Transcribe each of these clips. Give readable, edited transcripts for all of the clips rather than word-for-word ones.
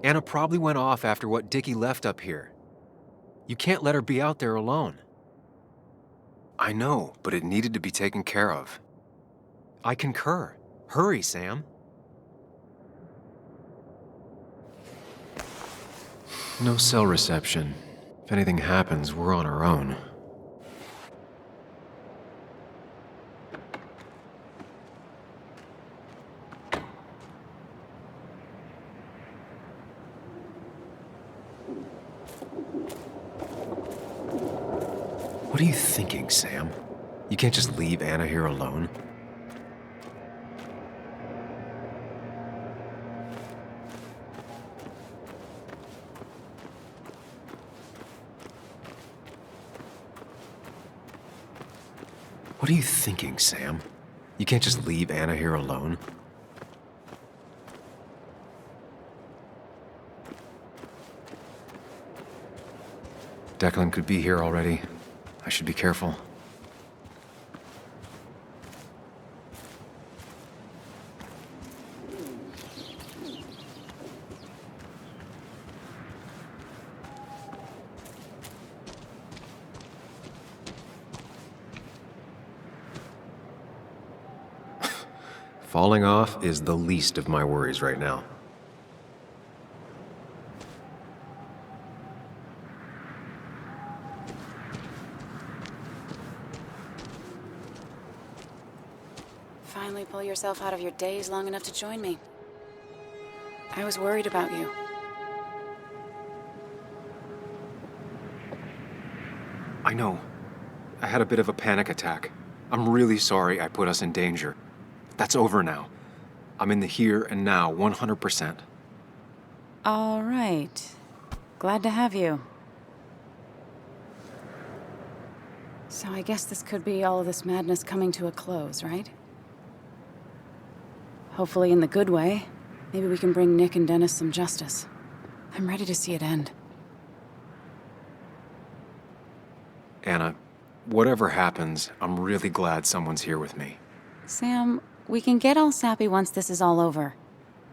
Anna probably went off after what Dickie left up here. You can't let her be out there alone. I know, but it needed to be taken care of. I concur. Hurry, Sam. No cell reception. If anything happens, we're on our own. What are you thinking, Sam? You can't just leave Anna here alone. What are you thinking, Sam? You can't just leave Anna here alone. Declan could be here already. I should be careful. Falling off is the least of my worries right now. Finally pull yourself out of your daze long enough to join me. I was worried about you. I know. I had a bit of a panic attack. I'm really sorry I put us in danger. That's over now. I'm in the here and now, 100%. All right. Glad to have you. So I guess this could be all of this madness coming to a close, right? Hopefully in the good way. Maybe we can bring Nick and Dennis some justice. I'm ready to see it end. Anna, whatever happens, I'm really glad someone's here with me. Sam, we can get all sappy once this is all over.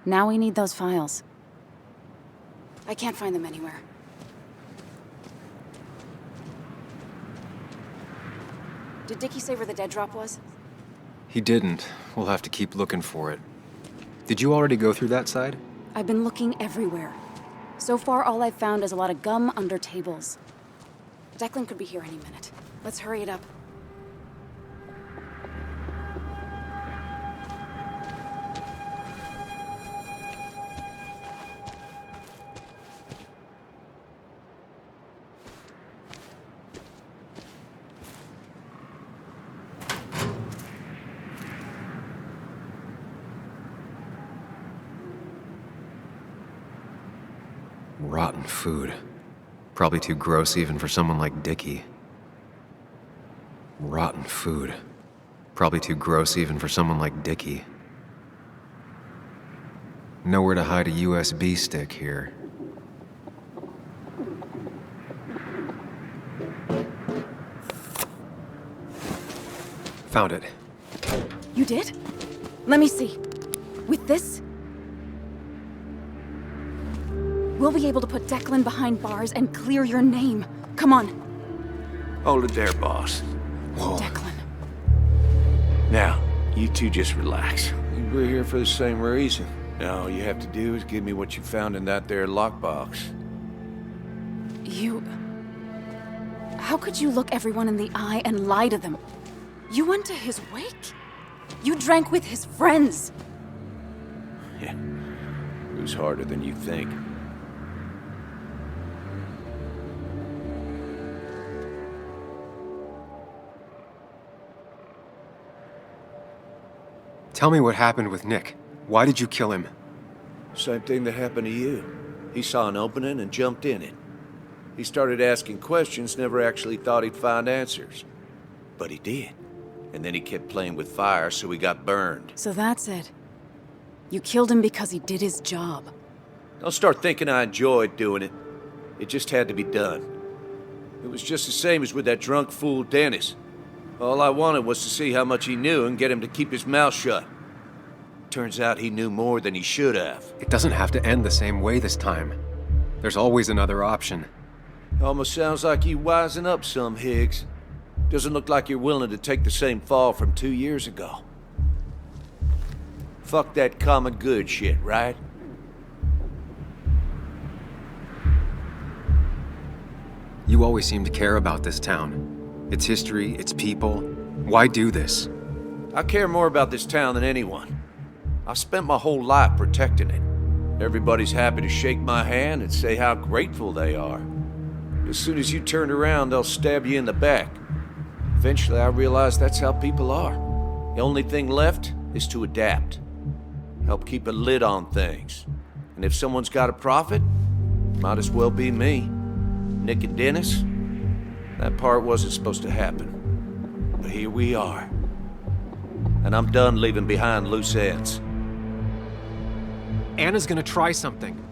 Now we need those files. I can't find them anywhere. Did Dickie say where the dead drop was? He didn't. We'll have to keep looking for it. Did you already go through that side? I've been looking everywhere. So far, all I've found is a lot of gum under tables. Declan could be here any minute. Let's hurry it up. Rotten food. Probably too gross even for someone like Dickie. Rotten food. Probably too gross even for someone like Dickie. Nowhere to hide a USB stick here. Found it. You did? Let me see. With this, we'll be able to put Declan behind bars and clear your name. Come on. Hold it there, boss. Whoa. Declan. Now, you two just relax. We're here for the same reason. Now, all you have to do is give me what you found in that there lockbox. You... How could you look everyone in the eye and lie to them? You went to his wake? You drank with his friends. Yeah. It was harder than you think. Tell me what happened with Nick. Why did you kill him? Same thing that happened to you. He saw an opening and jumped in it. He started asking questions, never actually thought he'd find answers. But he did. And then he kept playing with fire, so he got burned. So that's it. You killed him because he did his job. Don't start thinking I enjoyed doing it. It just had to be done. It was just the same as with that drunk fool Dennis. All I wanted was to see how much he knew and get him to keep his mouth shut. Turns out he knew more than he should have. It doesn't have to end the same way this time. There's always another option. Almost sounds like you wising up some, Higgs. Doesn't look like you're willing to take the same fall from 2 years ago. Fuck that common good shit, right? You always seem to care about this town. Its history, its people. Why do this? I care more about this town than anyone. I've spent my whole life protecting it. Everybody's happy to shake my hand and say how grateful they are. As soon as you turn around, they'll stab you in the back. Eventually, I realized that's how people are. The only thing left is to adapt. Help keep a lid on things. And if someone's got a profit, might as well be me. Nick and Dennis, that part wasn't supposed to happen. But here we are. And I'm done leaving behind loose ends. Anna's gonna try something.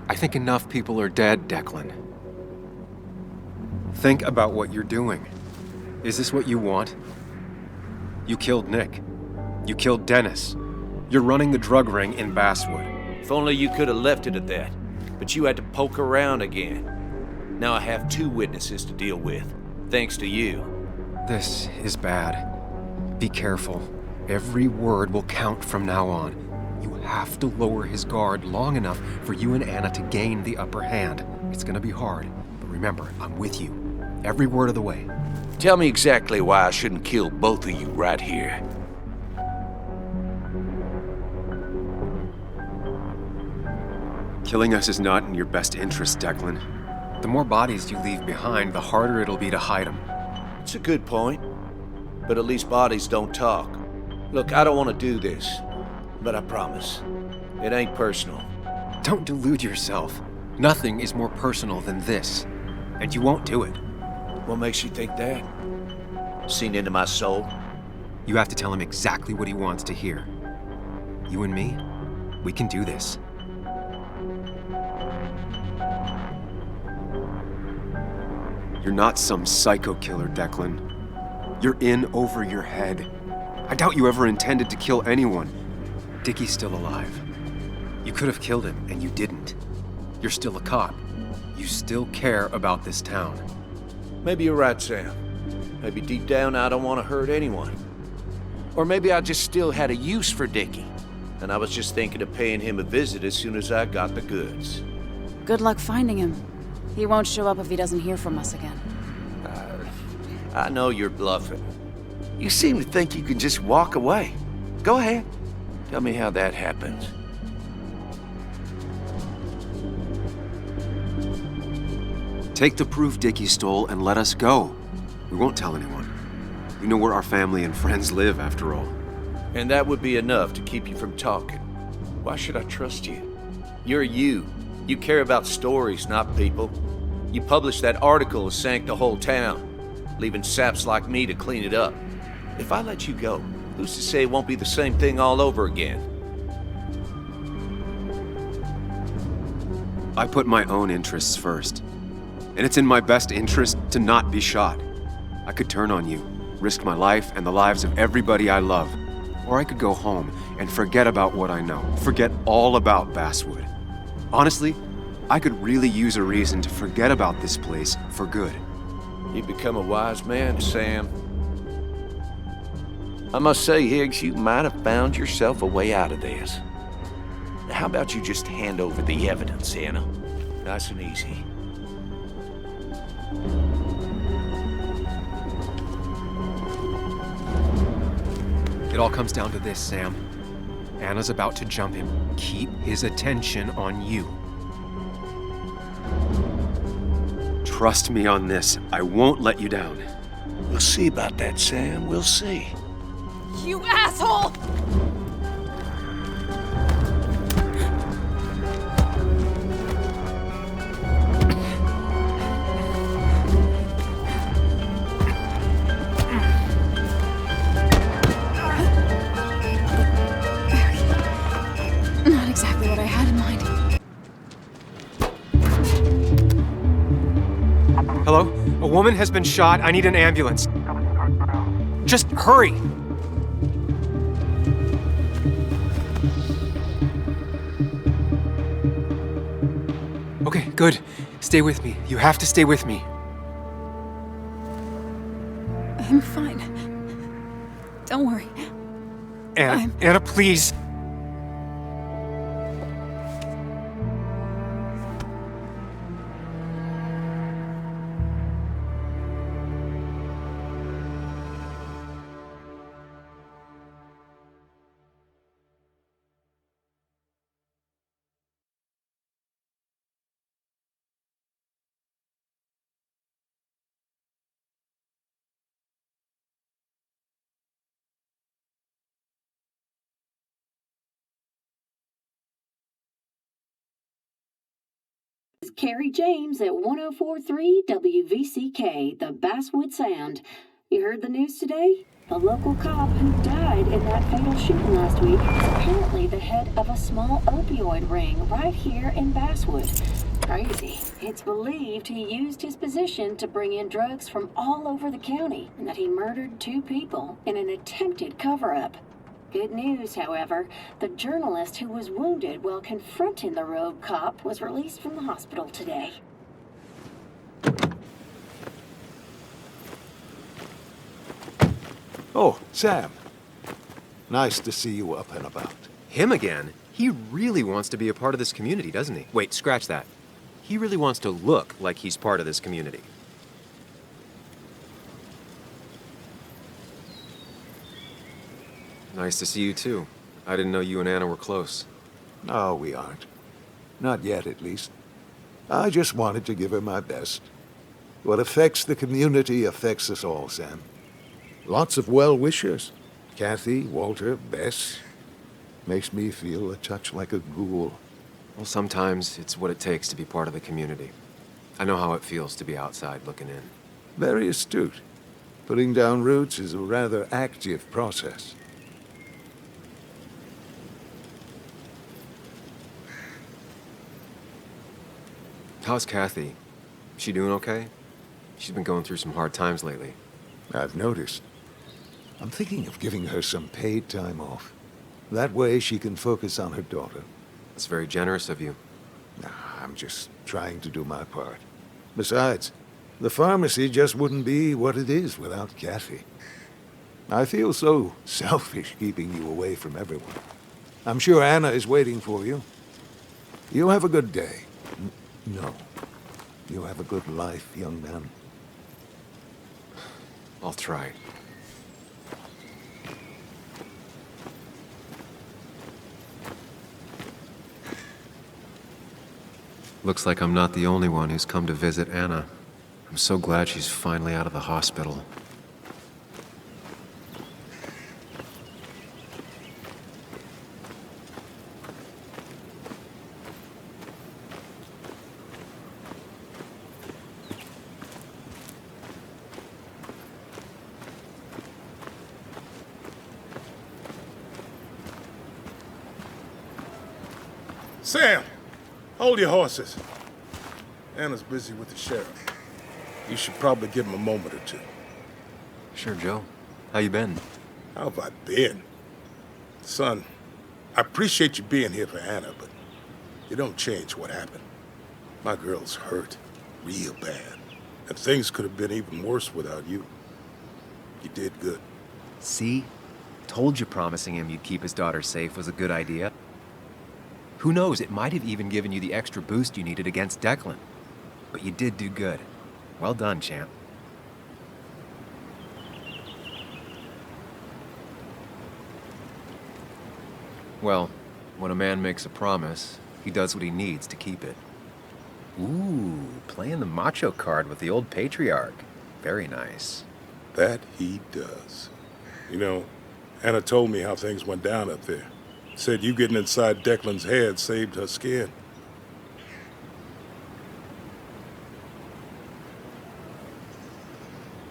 I think enough people are dead, Declan. Think about what you're doing. Is this what you want? You killed Nick. You killed Dennis. You're running the drug ring in Basswood. If only you could have left it at that. But you had to poke around again. Now I have 2 witnesses to deal with, thanks to you. This is bad. Be careful. Every word will count from now on. You have to lower his guard long enough for you and Anna to gain the upper hand. It's gonna be hard, but remember, I'm with you. Every word of the way. Tell me exactly why I shouldn't kill both of you right here. Killing us is not in your best interest, Declan. The more bodies you leave behind, the harder it'll be to hide them. It's a good point, but at least bodies don't talk. Look, I don't want to do this, but I promise, it ain't personal. Don't delude yourself. Nothing is more personal than this, and you won't do it. What makes you think that? Seen into my soul? You have to tell him exactly what he wants to hear. You and me, we can do this. You're not some psycho killer, Declan. You're in over your head. I doubt you ever intended to kill anyone. Dickie's still alive. You could have killed him, and you didn't. You're still a cop. You still care about this town. Maybe you're right, Sam. Maybe deep down I don't want to hurt anyone. Or maybe I just still had a use for Dickie, and I was just thinking of paying him a visit as soon as I got the goods. Good luck finding him. He won't show up if he doesn't hear from us again. I know you're bluffing. You seem to think you can just walk away. Go ahead. Tell me how that happens. Take the proof Dickie stole and let us go. We won't tell anyone. You know where our family and friends live, after all. And that would be enough to keep you from talking. Why should I trust you? You're you. You care about stories, not people. You published that article that sank the whole town, leaving saps like me to clean it up. If I let you go, who's to say it won't be the same thing all over again? I put my own interests first. And it's in my best interest to not be shot. I could turn on you, risk my life and the lives of everybody I love. Or I could go home and forget about what I know, forget all about Basswood. Honestly, I could really use a reason to forget about this place for good. You've become a wise man, Sam. I must say, Higgs, you might have found yourself a way out of this. How about you just hand over the evidence, Anna? Nice and easy. It all comes down to this, Sam. Anna's about to jump him. Keep his attention on you. Trust me on this. I won't let you down. We'll see about that, Sam. We'll see. You asshole! Not exactly what I had in mind. Hello? A woman has been shot. I need an ambulance. Just hurry! Okay, good. Stay with me. You have to stay with me. I'm fine. Don't worry. Anna, please. Carrie James at 1043 WVCK, the Basswood Sound. You heard the news today? The local cop who died in that fatal shooting last week is apparently the head of a small opioid ring right here in Basswood. Crazy. It's believed he used his position to bring in drugs from all over the county and that he murdered 2 people in an attempted cover-up. Good news, however, the journalist who was wounded while confronting the rogue cop was released from the hospital today. Oh, Sam. Nice to see you up and about. Him again? He really wants to be a part of this community, doesn't he? Wait, scratch that. He really wants to look like he's part of this community. Nice to see you, too. I didn't know you and Anna were close. No, we aren't. Not yet, at least. I just wanted to give her my best. What affects the community affects us all, Sam. Lots of well-wishers. Kathy, Walter, Bess. Makes me feel a touch like a ghoul. Well, sometimes it's what it takes to be part of the community. I know how it feels to be outside looking in. Very astute. Putting down roots is a rather active process. How's Kathy? She doing okay? She's been going through some hard times lately. I've noticed. I'm thinking of giving her some paid time off. That way she can focus on her daughter. That's very generous of you. Nah, I'm just trying to do my part. Besides, the pharmacy just wouldn't be what it is without Kathy. I feel so selfish keeping you away from everyone. I'm sure Anna is waiting for you. You have a good day. No. You have a good life, young man. I'll try. Looks like I'm not the only one who's come to visit Anna. I'm so glad she's finally out of the hospital. Sam, hold your horses. Anna's busy with the sheriff. You should probably give him a moment or two. Sure, Joe. How you been? How have I been? Son, I appreciate you being here for Anna, but you don't change what happened. My girl's hurt, real bad. And things could have been even worse without you. You did good. See? Told you promising him you'd keep his daughter safe was a good idea. Who knows, it might have even given you the extra boost you needed against Deklin. But you did do good. Well done, champ. Well, when a man makes a promise, he does what he needs to keep it. Ooh, playing the macho card with the old patriarch. Very nice. That he does. You know, Anna told me how things went down up there. Said you getting inside Declan's head saved her skin.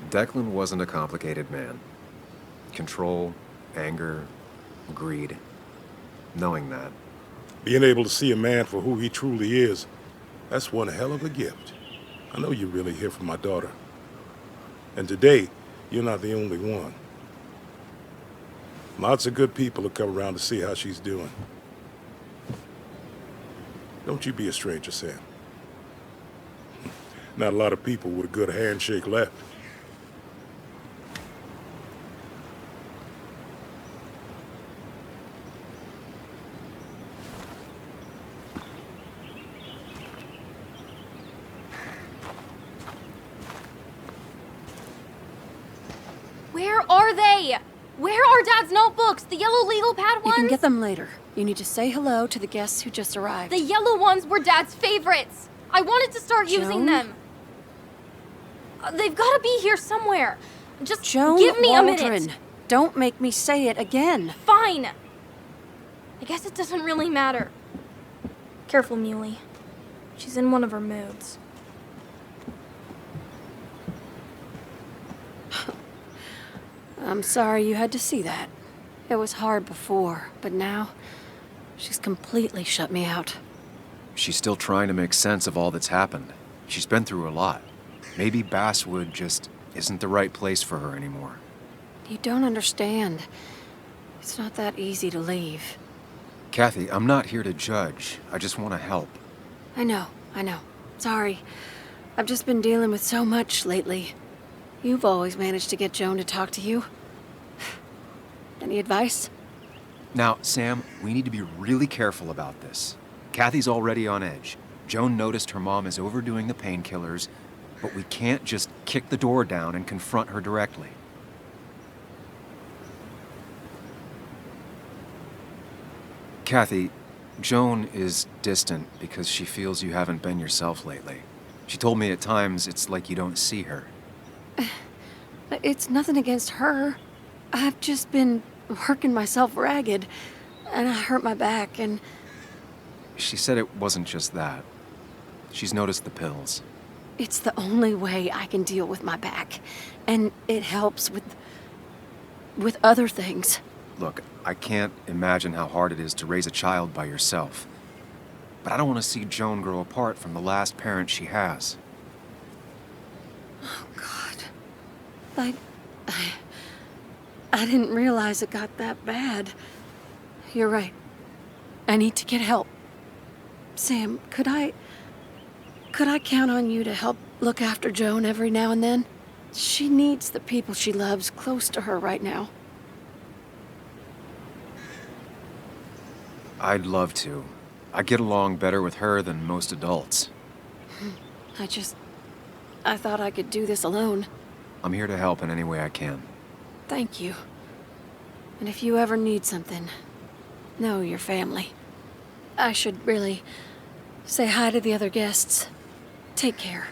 Deklin wasn't a complicated man. Control, anger, greed. Knowing that. Being able to see a man for who he truly is, that's one hell of a gift. I know you're really here for my daughter. And today, you're not the only one. Lots of good people have come around to see how she's doing. Don't you be a stranger, Sam. Not a lot of people with a good handshake left. Where are they? Where are Dad's notebooks? The yellow legal pad ones? You can get them later. You need to say hello to the guests who just arrived. The yellow ones were Dad's favorites. I wanted to start using Joan? them. They've got to be here somewhere. Just Joan give me Waldron. a minute. Don't make me say it again. Fine. I guess it doesn't really matter. Careful, Muley. She's in one of her moods. I'm sorry you had to see that. It was hard before, but now she's completely shut me out. She's still trying to make sense of all that's happened. She's been through a lot. Maybe Basswood just isn't the right place for her anymore. You don't understand. It's not that easy to leave. Kathy, I'm not here to judge. I just want to help. I know. Sorry. I've just been dealing with so much lately. You've always managed to get Joan to talk to you. Any advice? Now, Sam, we need to be really careful about this. Kathy's already on edge. Joan noticed her mom is overdoing the painkillers, but we can't just kick the door down and confront her directly. Kathy, Joan is distant because she feels you haven't been yourself lately. She told me at times it's like you don't see her. It's nothing against her. I've just been working myself ragged, and I hurt my back, and... She said it wasn't just that. She's noticed the pills. It's the only way I can deal with my back, and it helps with other things. Look, I can't imagine how hard it is to raise a child by yourself. But I don't want to see Joan grow apart from the last parent she has. Oh, God. I didn't realize it got that bad. You're right. I need to get help. Sam, could I count on you to help look after Joan every now and then? She needs the people she loves close to her right now. I'd love to. I get along better with her than most adults. I thought I could do this alone. I'm here to help in any way I can. Thank you. And if you ever need something, know your family. I should really say hi to the other guests. Take care.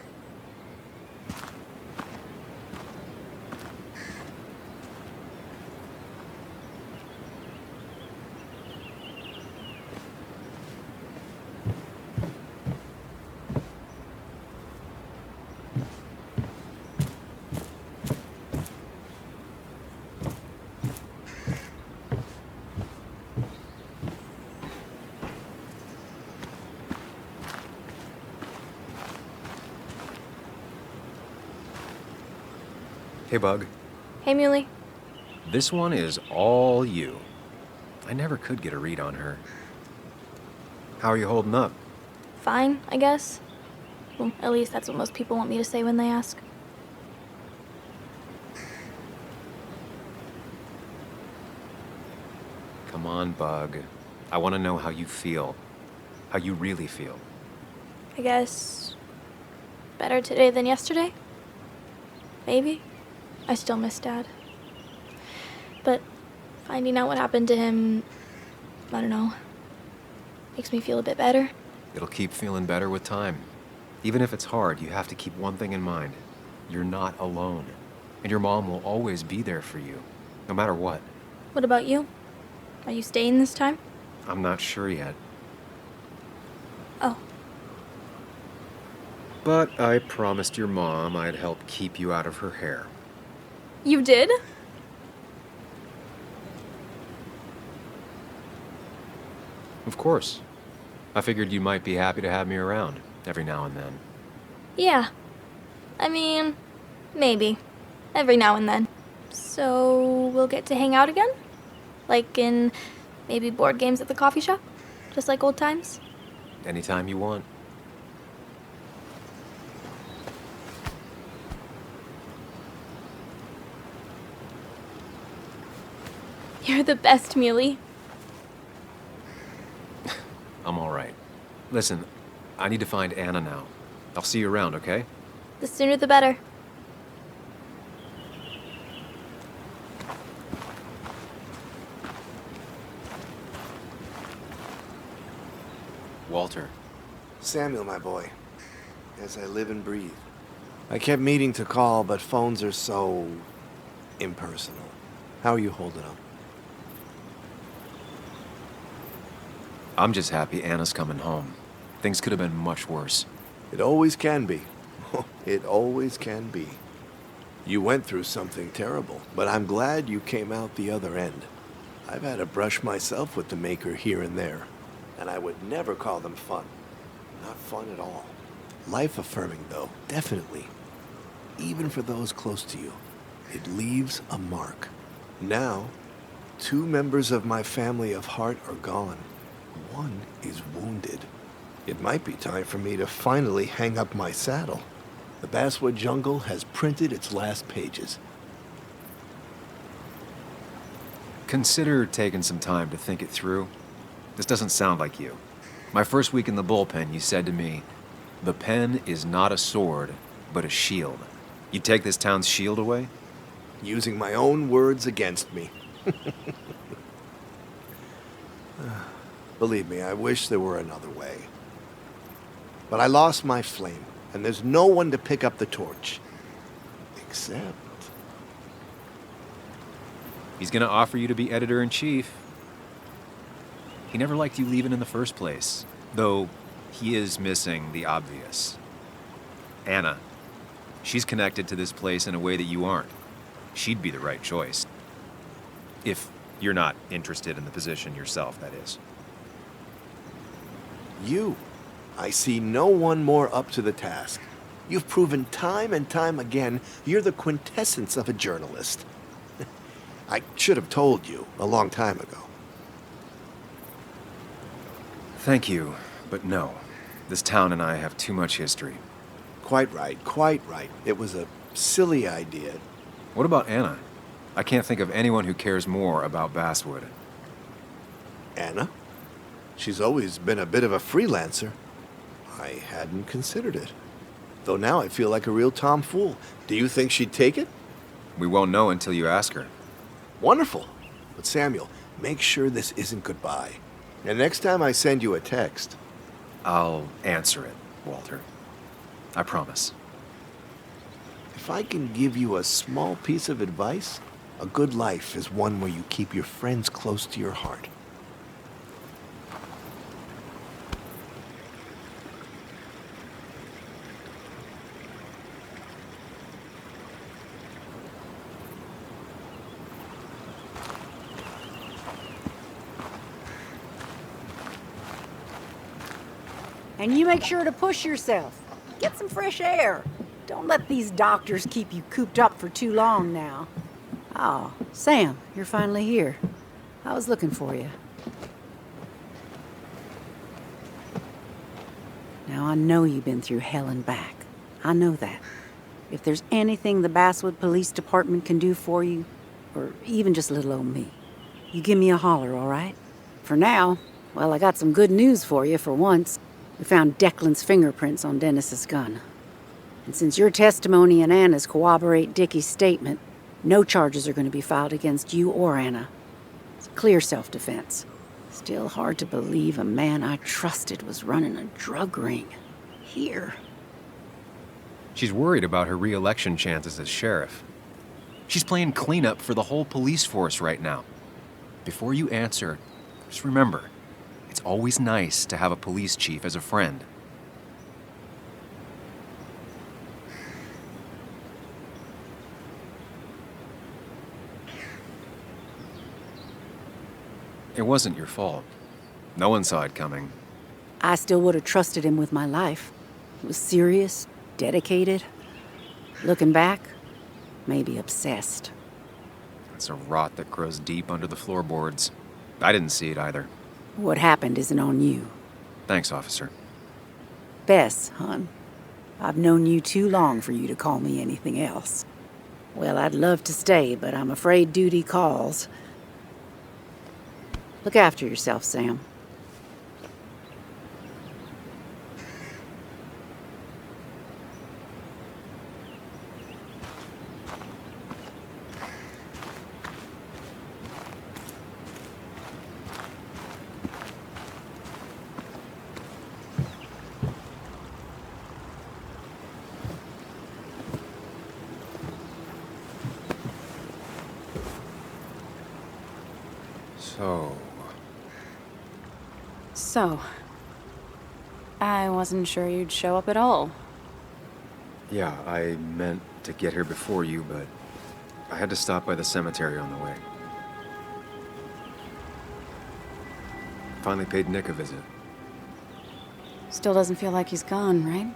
Hey, Bug. Hey, Muley. This one is all you. I never could get a read on her. How are you holding up? Fine, I guess. Well, at least that's what most people want me to say when they ask. Come on, Bug. I want to know how you feel. How you really feel. I guess... better today than yesterday? Maybe. I still miss Dad. But finding out what happened to him, I don't know, makes me feel a bit better. It'll keep feeling better with time. Even if it's hard, you have to keep one thing in mind. You're not alone. And your mom will always be there for you, no matter what. What about you? Are you staying this time? I'm not sure yet. Oh. But I promised your mom I'd help keep you out of her hair. You did? Of course. I figured you might be happy to have me around every now and then. Yeah, I mean, maybe. Every now and then. So, we'll get to hang out again? Like in maybe board games at the coffee shop? Just like old times? Anytime you want. You're the best, Muley. I'm all right. Listen, I need to find Anna now. I'll see you around, okay? The sooner the better. Walter. Samuel, my boy. As I live and breathe. I kept meaning to call, but phones are so impersonal. How are you holding up? I'm just happy Anna's coming home. Things could have been much worse. It always can be. It always can be. You went through something terrible, but I'm glad you came out the other end. I've had a brush myself with the maker here and there, and I would never call them fun. Not fun at all. Life-affirming, though, definitely. Even for those close to you, it leaves a mark. Now, 2 members of my family of heart are gone. One is wounded. It might be time for me to finally hang up my saddle. The Basswood Jungle has printed its last pages. Consider taking some time to think it through. This doesn't sound like you. My first week in the bullpen, you said to me, "The pen is not a sword, but a shield." You take this town's shield away? Using my own words against me. Believe me, I wish there were another way. But I lost my flame, and there's no one to pick up the torch. Except... He's gonna offer you to be editor-in-chief. He never liked you leaving in the first place, though he is missing the obvious. Anna. She's connected to this place in a way that you aren't. She'd be the right choice. If you're not interested in the position yourself, that is. You. I see no one more up to the task. You've proven time and time again you're the quintessence of a journalist. I should have told you a long time ago. Thank you, but no. This town and I have too much history. Quite right, quite right. It was a silly idea. What about Anna? I can't think of anyone who cares more about Basswood. Anna? She's always been a bit of a freelancer. I hadn't considered it. Though now I feel like a real tomfool. Do you think she'd take it? We won't know until you ask her. Wonderful. But Samuel, make sure this isn't goodbye. And next time I send you a text... I'll answer it, Walter. I promise. If I can give you a small piece of advice, a good life is one where you keep your friends close to your heart. And you make sure to push yourself. Get some fresh air. Don't let these doctors keep you cooped up for too long now. Oh, Sam, you're finally here. I was looking for you. Now, I know you've been through hell and back. I know that. If there's anything the Basswood Police Department can do for you, or even just little old me, you give me a holler, all right? For now, well, I got some good news for you for once. We found Declan's fingerprints on Dennis's gun. And since your testimony and Anna's corroborate Dickie's statement, no charges are going to be filed against you or Anna. It's clear self-defense. Still hard to believe a man I trusted was running a drug ring. Here. She's worried about her re-election chances as sheriff. She's playing cleanup for the whole police force right now. Before you answer, just remember, it's always nice to have a police chief as a friend. It wasn't your fault. No one saw it coming. I still would have trusted him with my life. He was serious, dedicated. Looking back, maybe obsessed. It's a rot that grows deep under the floorboards. I didn't see it either. What happened isn't on you. Thanks, officer. Bess, hon, I've known you too long for you to call me anything else. Well, I'd love to stay, but I'm afraid duty calls. Look after yourself, Sam. So, I wasn't sure you'd show up at all. Yeah, I meant to get here before you, but I had to stop by the cemetery on the way. Finally paid Nick a visit. Still doesn't feel like he's gone, right?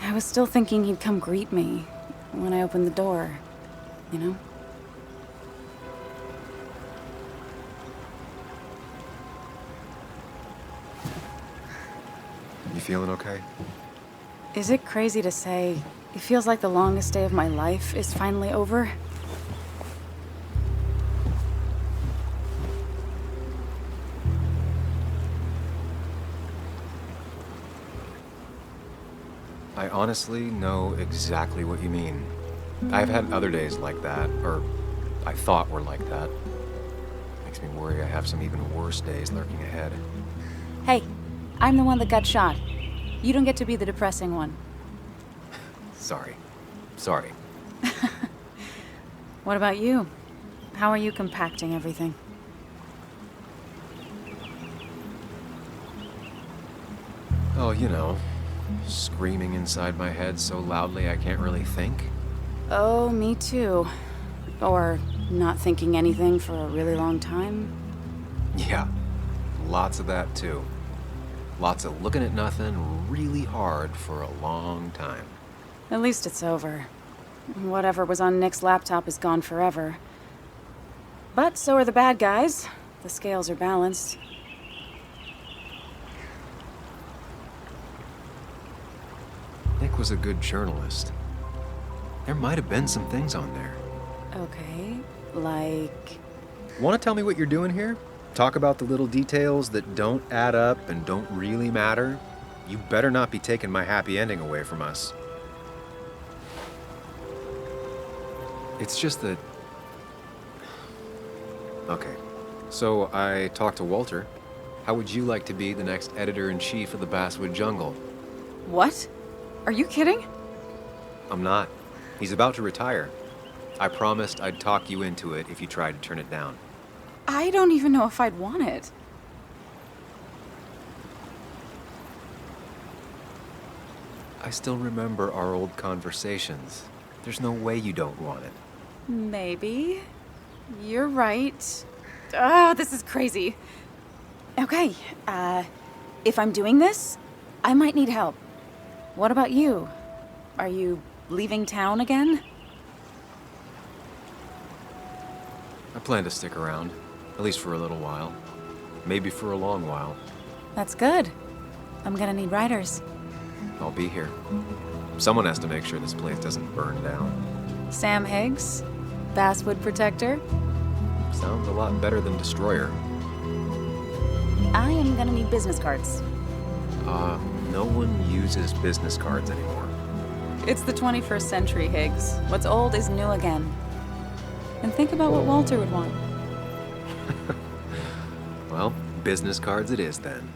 I was still thinking he'd come greet me when I opened the door, you know? You feeling okay? Is it crazy to say it feels like the longest day of my life is finally over? I honestly know exactly what you mean. I've had other days like that, or I thought were like that. Makes me worry I have some even worse days lurking ahead. Hey, I'm the one that got shot. You don't get to be the depressing one. Sorry. What about you? How are you compacting everything? Oh, you know, screaming inside my head so loudly I can't really think. Oh, me too. Or not thinking anything for a really long time. Yeah, lots of that too. Lots of looking at nothing really hard for a long time. At least it's over. Whatever was on Nick's laptop is gone forever. But so are the bad guys. The scales are balanced. Nick was a good journalist. There might have been some things on there. Okay, like... Want to tell me what you're doing here? Talk about the little details that don't add up and don't really matter? You better not be taking my happy ending away from us. It's just that... Okay, so I talked to Walter. How would you like to be the next editor-in-chief of the Basswood Jungle? What? Are you kidding? I'm not. He's about to retire. I promised I'd talk you into it if you tried to turn it down. I don't even know if I'd want it. I still remember our old conversations. There's no way you don't want it. Maybe. You're right. Oh, this is crazy. Okay, if I'm doing this, I might need help. What about you? Are you leaving town again? I plan to stick around, at least for a little while. Maybe for a long while. That's good. I'm gonna need riders. I'll be here. Someone has to make sure this place doesn't burn down. Sam Higgs, Basswood Protector. Sounds a lot better than Destroyer. I am gonna need business cards. No one uses business cards anymore. It's the 21st century, Higgs. What's old is new again. And think about what Walter would want. Well, business cards it is then.